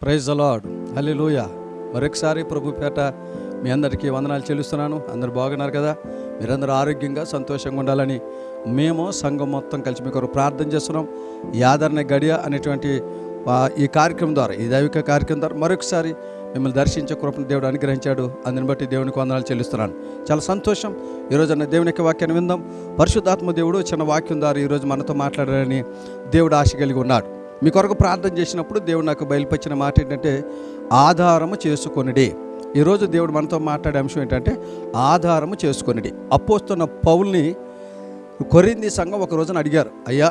Praise the lord, హల్లెలూయా. మరొకసారి ప్రభు పేట మీ అందరికీ వందనాలు చెల్లిస్తున్నాను. అందరూ బాగున్నారు కదా? మీరందరూ ఆరోగ్యంగా సంతోషంగా ఉండాలని మేము సంఘం మొత్తం కలిసి మీ కొరకు ప్రార్థన చేస్తున్నాం. ఈ ఆదరణ గడియ అనేటువంటి ఈ కార్యక్రమం ద్వారా, ఈ దైవిక కార్యక్రమం ద్వారా మరొకసారి మిమ్మల్ని దర్శించే కృపను దేవుడు అనుగ్రహించాడు. అందుని బట్టి దేవునికి వందనాలు చెల్లిస్తున్నాను. చాలా సంతోషం. ఈరోజు దేవుని యొక్క వాక్యాన్ని విందాం. పరిశుద్ధాత్మ దేవుడు చిన్న వాక్యం ద్వారా ఈరోజు మనతో మాట్లాడాలని దేవుడు ఆశ కలిగి ఉన్నాడు. మీ కొరకు ప్రార్థన చేసినప్పుడు దేవుడు నాకు బయలుపరిచిన మాట ఏంటంటే, ఆధారము చేసుకొనిడి. ఈరోజు దేవుడు మనతో మాట్లాడే అంశం ఏంటంటే ఆధారము చేసుకొనిడి. అపోస్తున్న పౌల్ని కొరింథీ సంఘం ఒక రోజున అడిగారు, అయ్యా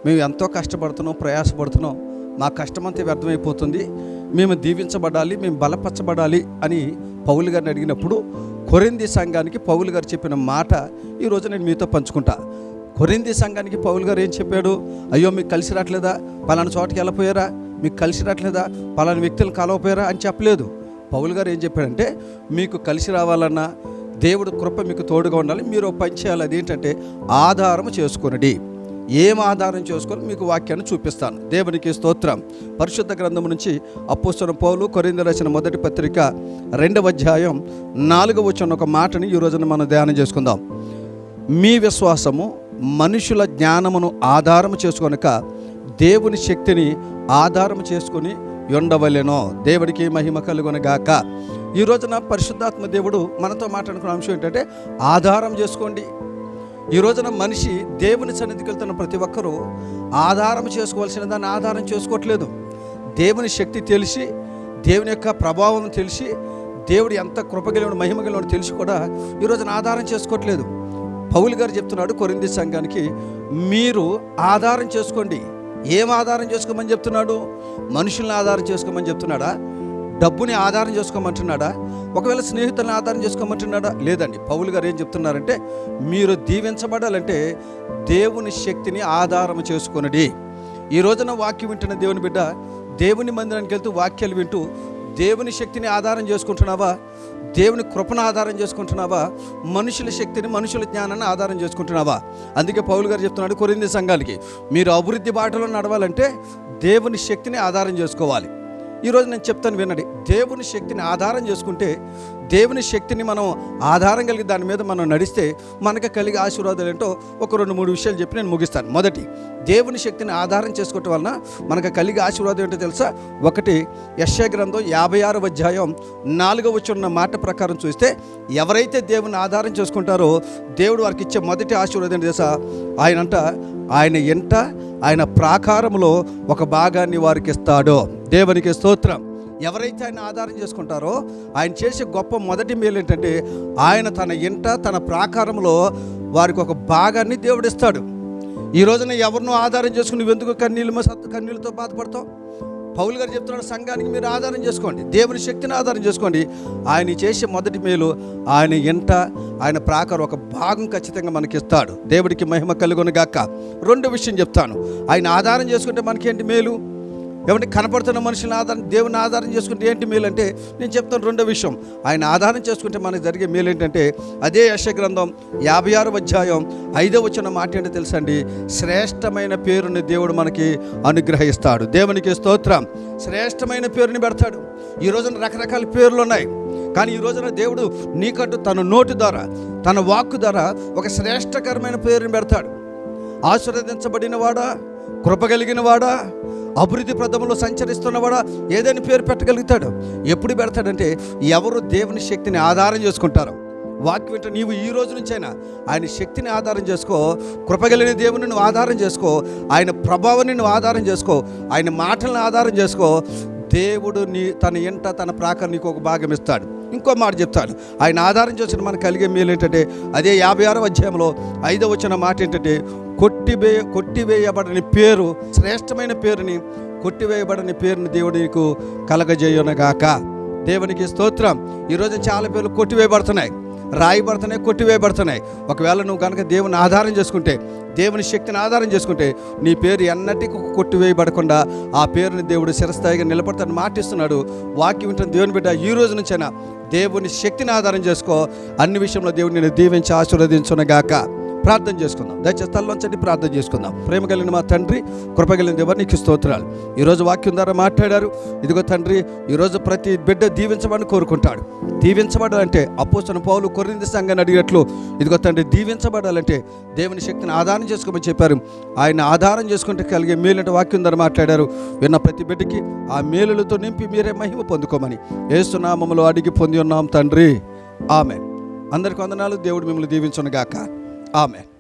మేము ఎంతో కష్టపడుతున్నాం, ప్రయాసపడుతున్నాం, మా కష్టమంతా వ్యర్థమైపోతుంది, మేము దీవించబడాలి, మేము బలపరచబడాలి అని పౌలు గారిని అడిగినప్పుడు కొరింథీ సంఘానికి పౌలు గారు చెప్పిన మాట ఈరోజు నేను మీతో పంచుకుంటా. కొరింథీ సంఘానికి పౌలు గారు ఏం చెప్పాడు? అయ్యో మీకు కలిసి రావట్లేదా, పలానా చోటకి వెళ్ళిపోయారా, మీకు కలిసి రావట్లేదా, పలానా వ్యక్తులు కలవపోయారా అని చెప్పలేదు. పౌలు గారు ఏం చెప్పాడంటే, మీకు కలిసి రావాలన్నా దేవుడు కృప మీకు తోడుగా ఉండాలి, మీరు పని చేయాలి. అదేంటంటే ఆధారము చేసుకొనిడి. ఏం ఆధారం చేసుకొని మీకు వాక్యాన్ని చూపిస్తాను. దేవునికి స్తోత్రం. పరిశుద్ధ గ్రంథం నుంచి అపోస్తలుడైన పౌలు కొరింథీయులకు రాసిన మొదటి పత్రిక 2వ అధ్యాయం 4వ వచనం ఒక మాటని ఈ రోజున మనం ధ్యానం చేసుకుందాం. మీ విశ్వాసము మనుషుల జ్ఞానమును ఆధారము చేసుకొనక దేవుని శక్తిని ఆధారము చేసుకొని ఉండవలెనో. దేవుడికి మహిమ కలుగునగాక. ఈ రోజున పరిశుద్ధాత్మ దేవుడు మనతో మాట్లాడుకున్న అంశం ఏంటంటే ఆధారం చేసుకోండి. ఈ రోజున మనిషి దేవుని సన్నిధికి వెళ్తున్న ప్రతి ఒక్కరూ ఆధారం చేసుకోవాల్సిన దాన్ని ఆధారం చేసుకోవట్లేదు. దేవుని శక్తి తెలిసి, దేవుని యొక్క ప్రభావం తెలిసి, దేవుడు ఎంత కృపగలిగిన మహిమగలిగిన తెలిసి కూడా ఈ రోజున ఆధారం చేసుకోవట్లేదు. పౌలు గారు చెప్తున్నాడు కొరింథీ సంఘానికి, మీరు ఆధారం చేసుకోండి. ఏం ఆధారం చేసుకోమని చెప్తున్నాడు? మనుషుల్ని ఆధారం చేసుకోమని చెప్తున్నాడా? డబ్బుని ఆధారం చేసుకోమంటున్నాడా? ఒకవేళ స్నేహితులను ఆధారం చేసుకోమంటున్నాడా? లేదండి. పౌలు గారు ఏం చెప్తున్నారంటే, మీరు దీవించబడాలంటే దేవుని శక్తిని ఆధారం చేసుకొనిడి. ఈ రోజున వాక్యం వింటున్న దేవుని బిడ్డ, దేవుని మందిరానికి వెళ్తూ వాక్యాలు వింటూ దేవుని శక్తిని ఆధారం చేసుకుంటున్నావా? దేవుని కృపను ఆధారం చేసుకుంటున్నావా? మనుషుల శక్తిని, మనుషుల జ్ఞానాన్ని ఆధారం చేసుకుంటున్నావా? అందుకే పౌలు గారు చెప్తున్నాడు కొరింథీ సంఘానికి, మీరు అభివృద్ధి బాటలో నడవాలంటే దేవుని శక్తిని ఆధారం చేసుకోవాలి. ఈరోజు నేను చెప్తాను వినండి. దేవుని శక్తిని ఆధారం చేసుకుంటే, దేవుని శక్తిని మనం ఆధారం కలిగి దాని మీద మనం నడిస్తే మనకు కలిగే ఆశీర్వాదాలు ఏంటో ఒక 2-3 విషయాలు చెప్పి నేను ముగిస్తాను. మొదటి, దేవుని శక్తిని ఆధారం చేసుకోవటం వలన మనకు కలిగే ఆశీర్వాదం ఏంటో తెలుసా? ఒకటి, యెషయా గ్రంథం 56వ అధ్యాయం 4వ వచనం మాట ప్రకారం చూస్తే, ఎవరైతే దేవుని ఆధారం చేసుకుంటారో దేవుడు వారికి ఇచ్చే మొదటి ఆశీర్వాదం ఏంటో తెలుసా? ఆయన ఎంట ఆయన ప్రాకారంలో ఒక భాగాన్ని వారికి ఇస్తాడో. దేవునికి స్తోత్రం. ఎవరైతే ఆయన ఆధారం చేసుకుంటారో ఆయన చేసే గొప్ప మొదటి మేలు ఏంటంటే, ఆయన తన ఇంట తన ప్రాకారంలో వారికి ఒక భాగాన్ని దేవుడు ఇస్తాడు. ఈ రోజున ఎవరినో ఆధారం చేసుకుని నువ్వెందుకు కన్నీళ్ళతో బాధపడతావు? పౌలు గారు చెప్తున్నాడు, సంఘానికి మీరు ఆధారం చేసుకోండి, దేవుని శక్తిని ఆధారం చేసుకోండి. ఆయన చేసే మొదటి మేలు, ఆయన ఇంట ఆయన ప్రాకారం ఒక భాగం ఖచ్చితంగా మనకి ఇస్తాడు. దేవుడికి మహిమ కలుగునుగాక. రెండో విషయం చెప్తాను. ఆయన ఆధారం చేసుకుంటే మనకేంటి మేలు? ఏమంటే కనపడుతున్న మనుషులను ఆధారం, దేవుని ఆధారం చేసుకుంటే ఏంటి మేలు అంటే నేను చెప్తాను. రెండో విషయం, ఆయన ఆధారం చేసుకుంటే మనకు జరిగే మేలు ఏంటంటే, అదే యెషయా గ్రంథం 56వ అధ్యాయం 5వ వచనం మాట ఏంటో తెలుసండి? శ్రేష్టమైన పేరుని దేవుడు మనకి అనుగ్రహిస్తాడు. దేవునికి స్తోత్రం. శ్రేష్టమైన పేరుని పెడతాడు. ఈ రోజున రకరకాల పేర్లు ఉన్నాయి, కానీ ఈ రోజున దేవుడు నీకంటూ తన నోటి ద్వారా, తన వాక్కు ద్వారా ఒక శ్రేష్టకరమైన పేరుని పెడతాడు. ఆశీర్వదించబడిన వాడా, కృపగలిగిన వాడా, అభివృద్ధి ప్రదంలో సంచరిస్తున్నవాడా, ఏదైనా పేరు పెట్టగలుగుతాడు. ఎప్పుడు పెడతాడంటే ఎవరు దేవుని శక్తిని ఆధారం చేసుకుంటారో. వాక్యం ఏంటో, నీవు ఈ రోజు నుంచైనా ఆయన శక్తిని ఆధారం చేసుకో, కృపగలిగిన దేవుని నువ్వు ఆధారం చేసుకో, ఆయన ప్రభావాన్ని నువ్వు ఆధారం చేసుకో, ఆయన మాటలను ఆధారం చేసుకో. దేవుడు తన ఇంట తన ప్రాకారం నీకు ఒక భాగం ఇస్తాడు. ఇంకో మాట చెప్తాడు, ఆయన ఆధారం చేసిన మనకు కలిగే మేలు ఏంటంటే, అదే 56వ అధ్యాయంలో 5వ వచనం మాట ఏంటంటే, కొట్టివేయబడని పేరు, శ్రేష్టమైన పేరుని, కొట్టివేయబడని పేరుని దేవుడు నీకు కలగజేయునుగాక. దేవునికి స్తోత్రం. ఈరోజు చాలా పేర్లు కొట్టివేయబడుతున్నాయి, రాయబడుతున్నాయి, కొట్టివేయబడుతున్నాయి. ఒకవేళ నువ్వు కనుక దేవుని ఆధారం చేసుకుంటే, దేవుని శక్తిని ఆధారం చేసుకుంటే, నీ పేరు ఎన్నటికీ కొట్టివేయబడకుండా ఆ పేరుని దేవుడు చిరస్థాయిగా నిలబడతాడని మాటిస్తున్నాడు. వాక్యం వింటున్న దేవుని బిడ్డ, ఈ రోజు నుంచైనా దేవుని శక్తిని ఆధారం చేసుకో. అన్ని విషయంలో దేవుడు నిన్ను దీవించి ఆశీర్వదించునుగాక. ప్రార్థన చేసుకుందాం. దయచేసి తల్లోంచండి, ప్రార్థన చేసుకుందాం. ప్రేమ కలిగిన మా తండ్రి, కృప కలిగిన దేవా, నీకు స్తోత్రాలు. ఈరోజు వాక్యం ద్వారా మాట్లాడారు. ఇదిగో తండ్రి, ఈరోజు ప్రతి బిడ్డ దీవించమని కోరుకుంటాడు. దీవించబడాలంటే అపోస్తలుడైన పౌలు కొరింథీ సంఘాన్ని అడిగినట్లు, ఇదిగో తండ్రి, దీవించబడాలంటే దేవుని శక్తిని ఆధారం చేసుకోమని చెప్పారు. ఆయన ఆధారం చేసుకుంటే కలిగే మేలుంటే వాక్యం ద్వారా మాట్లాడారు. విన్న ప్రతి బిడ్డకి ఆ మేలులతో నింపి మీరే మహిమ పొందుకోమని యేసు నామములో అడిగి పొంది ఉన్నాం తండ్రి. ఆమేన్. అందరికీ వందనాలు. దేవుడు మిమ్మల్ని దీవించును గాక. ఆమేన్.